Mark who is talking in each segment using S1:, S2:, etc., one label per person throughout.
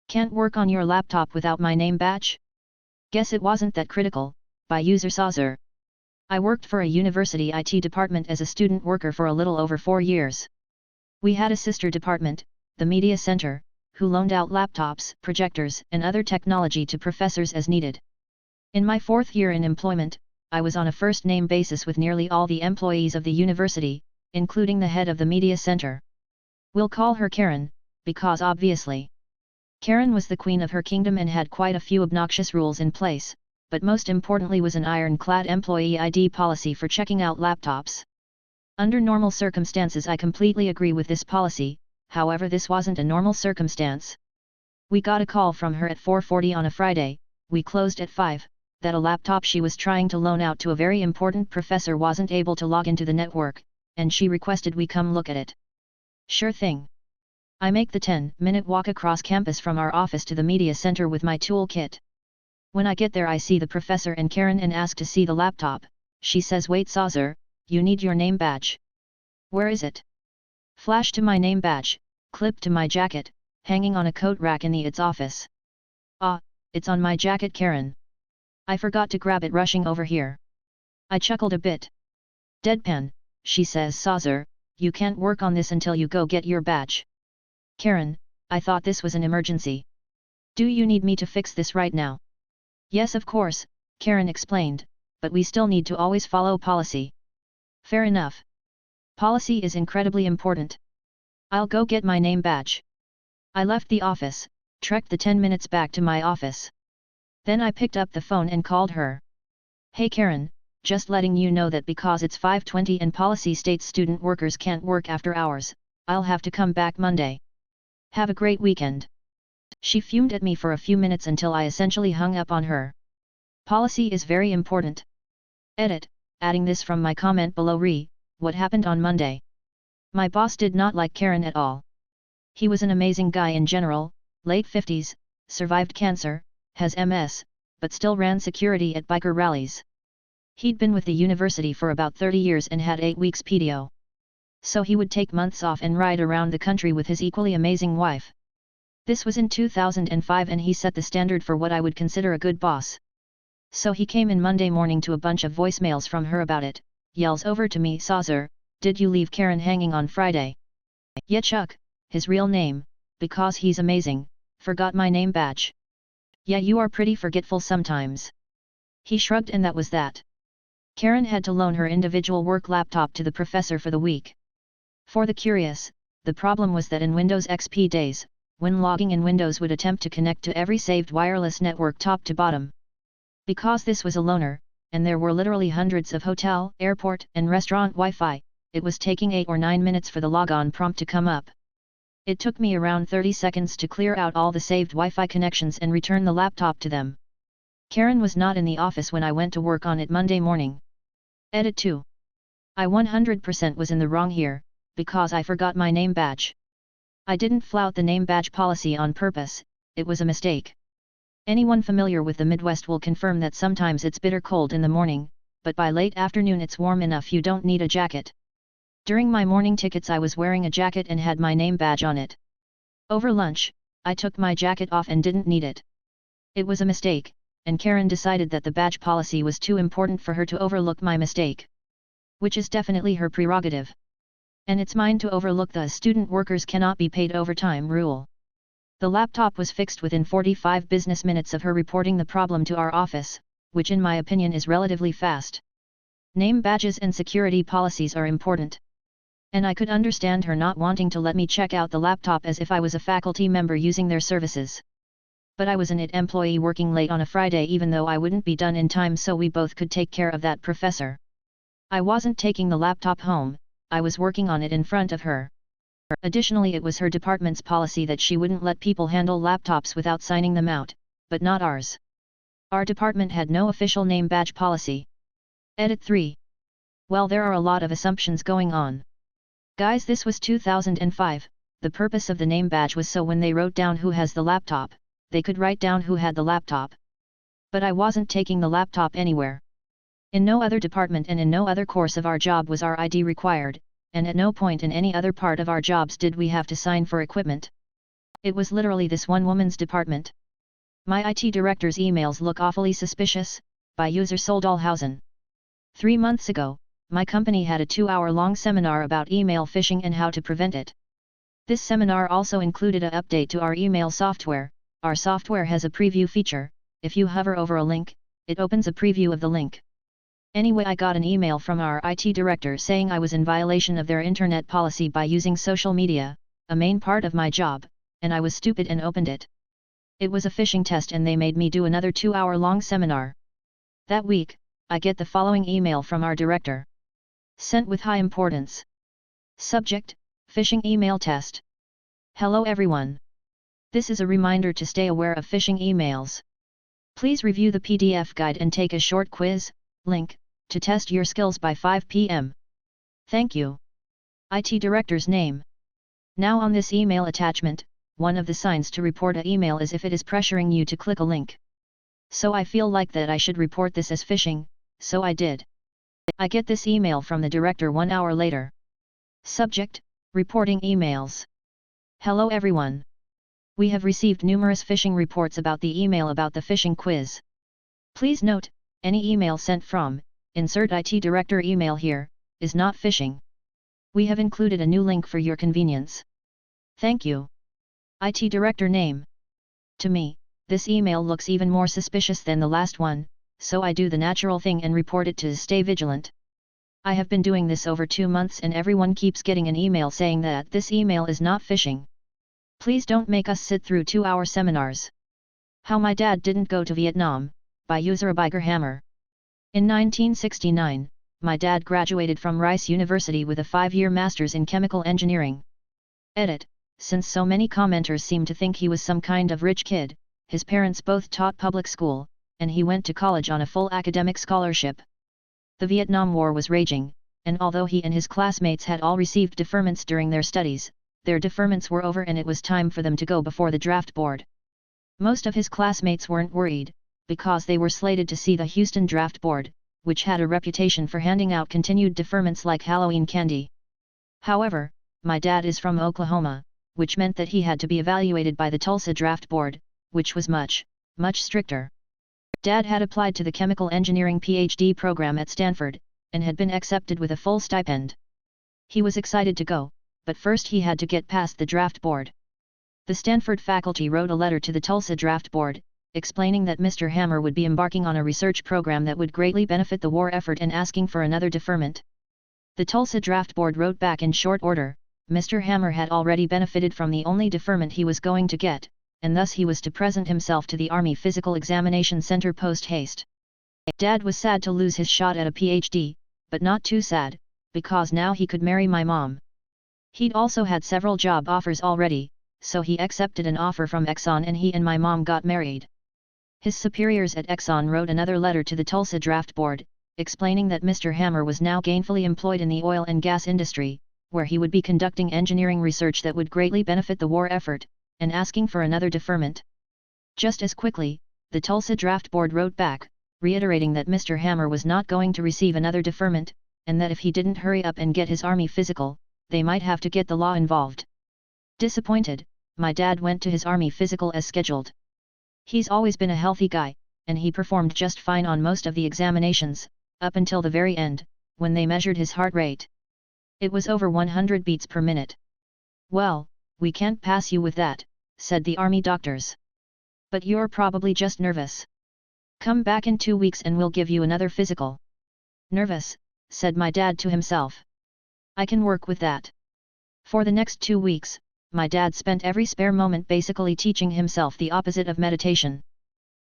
S1: Can't work on your laptop without my name badge? Guess it wasn't that critical, by user Saucer. I worked for a university IT department as a student worker for a little over 4 years. We had a sister department, the Media Center, who loaned out laptops, projectors, and other technology to professors as needed. In my 4th year in employment, I was on a first-name basis with nearly all the employees of the university, including the head of the Media Center. We'll call her Karen, because obviously. Karen was the queen of her kingdom and had quite a few obnoxious rules in place, but most importantly was an ironclad employee ID policy for checking out laptops. Under normal circumstances I completely agree with this policy, however this wasn't a normal circumstance. We got a call from her at 4:40 on a Friday, we closed at 5, that a laptop she was trying to loan out to a very important professor wasn't able to log into the network, and she requested we come look at it. Sure thing. I make the 10-minute walk across campus from our office to the media center with my toolkit. When I get there I see the professor and Karen and ask to see the laptop. She says, "Wait Saucer, you need your name badge." "Where is it?" Flash to my name badge, clipped to my jacket, hanging on a coat rack in its office. "Ah, it's on my jacket Karen. I forgot to grab it rushing over here." I chuckled a bit. Deadpan, she says, "Saucer, you can't work on this until you go get your badge." "Karen, I thought this was an emergency. Do you need me to fix this right now?" "Yes of course," Karen explained, "but we still need to always follow policy." "Fair enough. Policy is incredibly important. I'll go get my name badge." I left the office, trekked the 10 minutes back to my office. Then I picked up the phone and called her. "Hey Karen, just letting you know that because it's 5:20 and policy states student workers can't work after hours, I'll have to come back Monday. Have a great weekend." She fumed at me for a few minutes until I essentially hung up on her. Policy is very important. Edit, adding this from my comment below what happened on Monday. My boss did not like Karen at all. He was an amazing guy in general, late 50s, survived cancer, has MS, but still ran security at biker rallies. He'd been with the university for about 30 years and had 8 weeks PTO. So he would take months off and ride around the country with his equally amazing wife. This was in 2005 and he set the standard for what I would consider a good boss. So he came in Monday morning to a bunch of voicemails from her about it, yells over to me, "Saucer, did you leave Karen hanging on Friday?" "Yeah Chuck," his real name, because he's amazing, "forgot my name badge." "Yeah you are pretty forgetful sometimes." He shrugged and that was that. Karen had to loan her individual work laptop to the professor for the week. For the curious, the problem was that in Windows XP days, when logging in Windows would attempt to connect to every saved wireless network top to bottom. Because this was a loaner, and there were literally hundreds of hotel, airport, and restaurant Wi-Fi, it was taking 8 or 9 minutes for the logon prompt to come up. It took me around 30 seconds to clear out all the saved Wi-Fi connections and return the laptop to them. Karen was not in the office when I went to work on it Monday morning. Edit 2. I 100% was in the wrong here, because I forgot my name badge. I didn't flout the name badge policy on purpose, it was a mistake. Anyone familiar with the Midwest will confirm that sometimes it's bitter cold in the morning, but by late afternoon it's warm enough you don't need a jacket. During my morning tickets I was wearing a jacket and had my name badge on it. Over lunch, I took my jacket off and didn't need it. It was a mistake, and Karen decided that the badge policy was too important for her to overlook my mistake. Which is definitely her prerogative. And it's mine to overlook the student workers cannot be paid overtime rule. The laptop was fixed within 45 business minutes of her reporting the problem to our office, which in my opinion is relatively fast. Name badges and security policies are important. And I could understand her not wanting to let me check out the laptop as if I was a faculty member using their services. But I was an IT employee working late on a Friday even though I wouldn't be done in time so we both could take care of that professor. I wasn't taking the laptop home, I was working on it in front of her. Additionally it was her department's policy that she wouldn't let people handle laptops without signing them out, but not ours. Our department had no official name badge policy. Edit 3. Well there are a lot of assumptions going on. Guys this was 2005, the purpose of the name badge was so when they wrote down who has the laptop, they could write down who had the laptop. But I wasn't taking the laptop anywhere. In no other department and in no other course of our job was our ID required, and at no point in any other part of our jobs did we have to sign for equipment. It was literally this one woman's department. My IT director's emails look awfully suspicious, by user Soldalhausen. 3 months ago, my company had a 2-hour-long seminar about email phishing and how to prevent it. This seminar also included an update to our email software. Our software has a preview feature. If you hover over a link, it opens a preview of the link. Anyway, I got an email from our IT director saying I was in violation of their internet policy by using social media, a main part of my job, and I was stupid and opened it. It was a phishing test and they made me do another 2-hour-long seminar. That week, I get the following email from our director. Sent with high importance. Subject: Phishing email test. Hello everyone. This is a reminder to stay aware of phishing emails. Please review the PDF guide and take a short quiz, link, to test your skills by 5 p.m. Thank you. IT Director's name. Now on this email attachment, one of the signs to report an email is if it is pressuring you to click a link. So I feel like that I should report this as phishing, so I did. I get this email from the director 1 hour later. Subject: Reporting emails. Hello everyone. We have received numerous phishing reports about the email about the phishing quiz. Please note, any email sent from, insert IT Director email here, is not phishing. We have included a new link for your convenience. Thank you. IT Director name. To me, this email looks even more suspicious than the last one, so I do the natural thing and report it to stay vigilant. I have been doing this over 2 months and everyone keeps getting an email saying that this email is not phishing. Please don't make us sit through 2-hour seminars. How my dad didn't go to Vietnam, by user Abiger Hammer. In 1969, my dad graduated from Rice University with a 5-year master's in chemical engineering. Edit: Since so many commenters seem to think he was some kind of rich kid, his parents both taught public school, and he went to college on a full academic scholarship. The Vietnam War was raging, and although he and his classmates had all received deferments during their studies, their deferments were over and it was time for them to go before the draft board. Most of his classmates weren't worried, because they were slated to see the Houston Draft Board, which had a reputation for handing out continued deferments like Halloween candy. However, my dad is from Oklahoma, which meant that he had to be evaluated by the Tulsa Draft Board, which was much, much stricter. Dad had applied to the chemical engineering PhD program at Stanford, and had been accepted with a full stipend. He was excited to go, but first he had to get past the draft board. The Stanford faculty wrote a letter to the Tulsa Draft Board, explaining that Mr. Hammer would be embarking on a research program that would greatly benefit the war effort and asking for another deferment. The Tulsa Draft Board wrote back in short order, Mr. Hammer had already benefited from the only deferment he was going to get, and thus he was to present himself to the Army Physical Examination Center post haste. Dad was sad to lose his shot at a PhD, but not too sad, because now he could marry my mom. He'd also had several job offers already, so he accepted an offer from Exxon and he and my mom got married. His superiors at Exxon wrote another letter to the Tulsa Draft Board, explaining that Mr. Hammer was now gainfully employed in the oil and gas industry, where he would be conducting engineering research that would greatly benefit the war effort, and asking for another deferment. Just as quickly, the Tulsa Draft Board wrote back, reiterating that Mr. Hammer was not going to receive another deferment, and that if he didn't hurry up and get his Army physical, they might have to get the law involved. Disappointed, my dad went to his Army physical as scheduled. He's always been a healthy guy, and he performed just fine on most of the examinations, up until the very end, when they measured his heart rate. It was over 100 beats per minute. Well, we can't pass you with that, said the Army doctors. But you're probably just nervous. Come back in 2 weeks and we'll give you another physical. Nervous, said my dad to himself. I can work with that. For the next 2 weeks, my dad spent every spare moment basically teaching himself the opposite of meditation.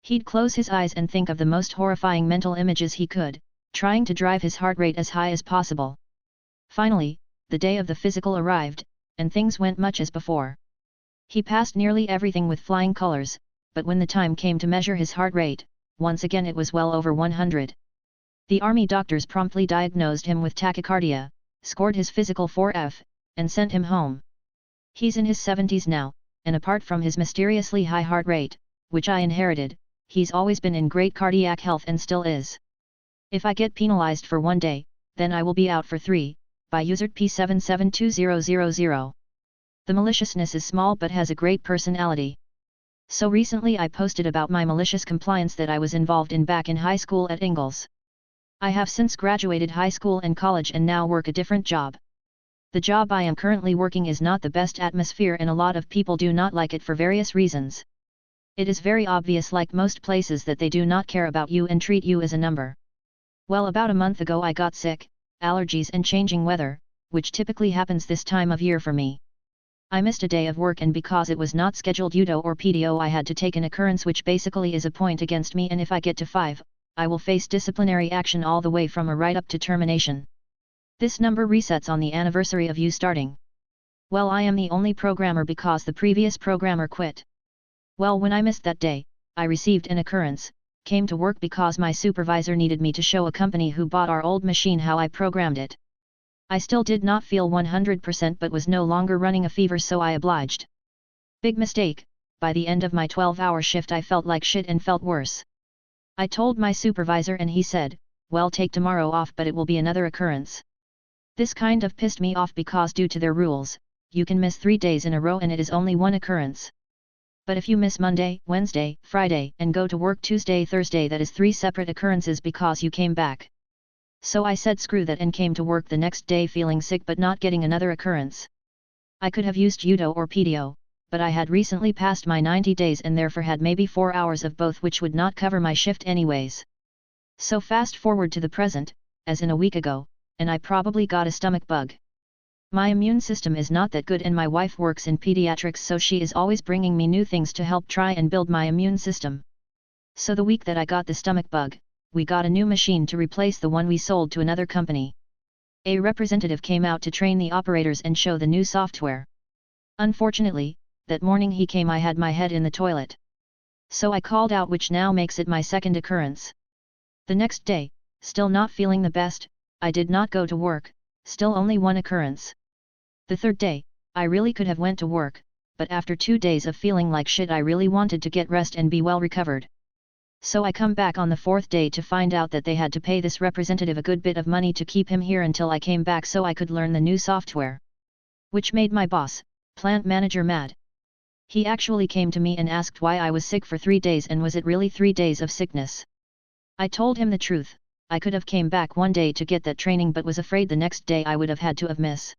S1: He'd close his eyes and think of the most horrifying mental images he could, trying to drive his heart rate as high as possible. Finally, the day of the physical arrived, and things went much as before. He passed nearly everything with flying colors, but when the time came to measure his heart rate, once again it was well over 100. The Army doctors promptly diagnosed him with tachycardia, scored his physical 4F, and sent him home. He's in his 70s now, and apart from his mysteriously high heart rate, which I inherited, he's always been in great cardiac health and still is. If I get penalized for 1 day, then I will be out for 3, by user P772000. The maliciousness is small but has a great personality. So recently I posted about my malicious compliance that I was involved in back in high school at Ingalls. I have since graduated high school and college and now work a different job. The job I am currently working is not the best atmosphere and a lot of people do not like it for various reasons. It is very obvious, like most places, that they do not care about you and treat you as a number. Well, about a month ago I got sick, allergies and changing weather, which typically happens this time of year for me. I missed a day of work, and because it was not scheduled UDO or PDO I had to take an occurrence, which basically is a point against me, and if I get to 5, I will face disciplinary action all the way from a write-up to termination. This number resets on the anniversary of you starting. Well, I am the only programmer because the previous programmer quit. Well, when I missed that day, I received an occurrence, came to work because my supervisor needed me to show a company who bought our old machine how I programmed it. I still did not feel 100% but was no longer running a fever, so I obliged. Big mistake. By the end of my 12-hour shift I felt like shit and felt worse. I told my supervisor and he said, well, take tomorrow off, but it will be another occurrence. This kind of pissed me off because due to their rules, you can miss 3 days in a row and it is only one occurrence. But if you miss Monday, Wednesday, Friday and go to work Tuesday, Thursday, that is 3 separate occurrences because you came back. So I said screw that and came to work the next day feeling sick but not getting another occurrence. I could have used UDO or PDO, but I had recently passed my 90 days and therefore had maybe 4 hours of both, which would not cover my shift anyways. So fast forward to the present, as in a week ago, and I probably got a stomach bug. My immune system is not that good and my wife works in pediatrics, so she is always bringing me new things to help try and build my immune system. So the week that I got the stomach bug, we got a new machine to replace the one we sold to another company. A representative came out to train the operators and show the new software. Unfortunately, that morning he came, I had my head in the toilet. So I called out, which now makes it my second occurrence. The next day, still not feeling the best, I did not go to work, still only one occurrence. The third day, I really could have went to work, but after 2 days of feeling like shit I really wanted to get rest and be well recovered. So I come back on the 4th day to find out that they had to pay this representative a good bit of money to keep him here until I came back so I could learn the new software. Which made my boss, plant manager, mad. He actually came to me and asked why I was sick for 3 days and was it really 3 days of sickness. I told him the truth, I could have came back one day to get that training but was afraid the next day I would have had to have miss.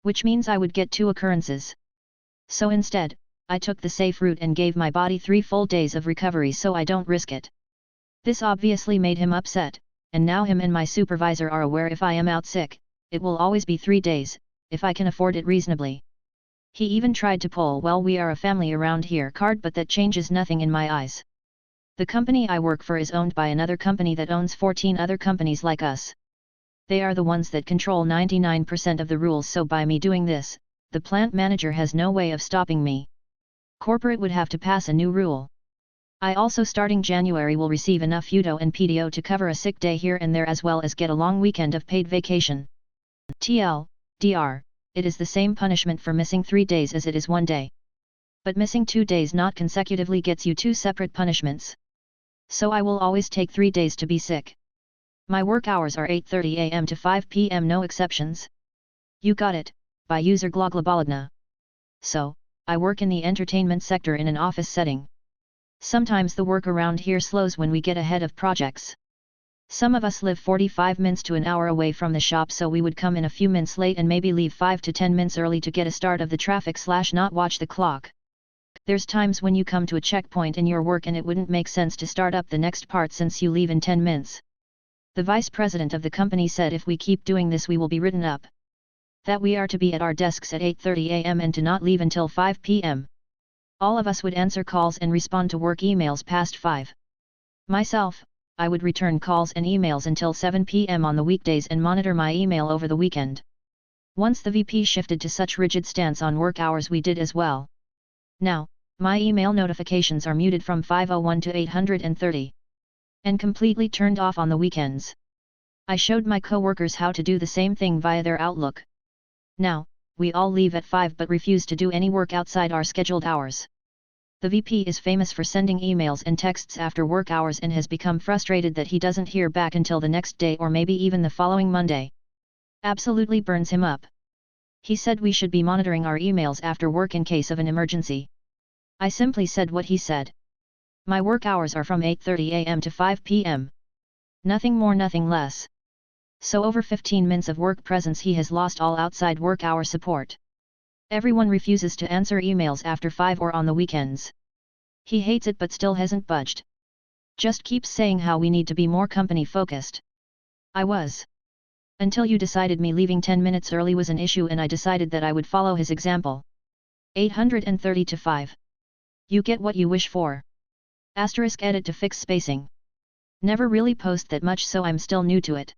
S1: Which means I would get 2 occurrences. So instead, I took the safe route and gave my body 3 full days of recovery so I don't risk it. This obviously made him upset, and now him and my supervisor are aware if I am out sick, it will always be 3 days, if I can afford it reasonably. He even tried to pull well, we are a family around here card, but that changes nothing in my eyes. The company I work for is owned by another company that owns 14 other companies like us. They are the ones that control 99% of the rules, so by me doing this, the plant manager has no way of stopping me. Corporate would have to pass a new rule. I also starting January will receive enough UDO and PDO to cover a sick day here and there as well as get a long weekend of paid vacation. TLDR, it is the same punishment for missing 3 days as it is 1 day. But missing 2 days not consecutively gets you 2 separate punishments. So I will always take 3 days to be sick. My work hours are 8:30 am to 5 pm, no exceptions. You got it, by user Gloglobologna. So, I work in the entertainment sector in an office setting. Sometimes the work around here slows when we get ahead of projects. Some of us live 45 minutes to an hour away from the shop, so we would come in a few minutes late and maybe leave 5 to 10 minutes early to get a start of the traffic / not watch the clock. There's times when you come to a checkpoint in your work and it wouldn't make sense to start up the next part since you leave in 10 minutes. The vice president of the company said if we keep doing this we will be written up. That we are to be at our desks at 8:30 am and to not leave until 5 pm. All of us would answer calls and respond to work emails past 5. Myself, I would return calls and emails until 7 pm on the weekdays and monitor my email over the weekend. Once the VP shifted to such rigid stance on work hours, we did as well. Now, my email notifications are muted from 5:01 to 8:30. And completely turned off on the weekends. I showed my coworkers how to do the same thing via their Outlook. Now, we all leave at 5 but refuse to do any work outside our scheduled hours. The VP is famous for sending emails and texts after work hours and has become frustrated that he doesn't hear back until the next day or maybe even the following Monday. Absolutely burns him up. He said we should be monitoring our emails after work in case of an emergency. I simply said what he said. My work hours are from 8:30 am to 5 pm. Nothing more, nothing less. So over 15 minutes of work presence he has lost all outside work hour support. Everyone refuses to answer emails after 5 or on the weekends. He hates it but still hasn't budged. Just keeps saying how we need to be more company focused. I was. Until you decided me leaving 10 minutes early was an issue and I decided that I would follow his example. 830 to 5. You get what you wish for. Asterisk edit to fix spacing. Never really post that much so I'm still new to it.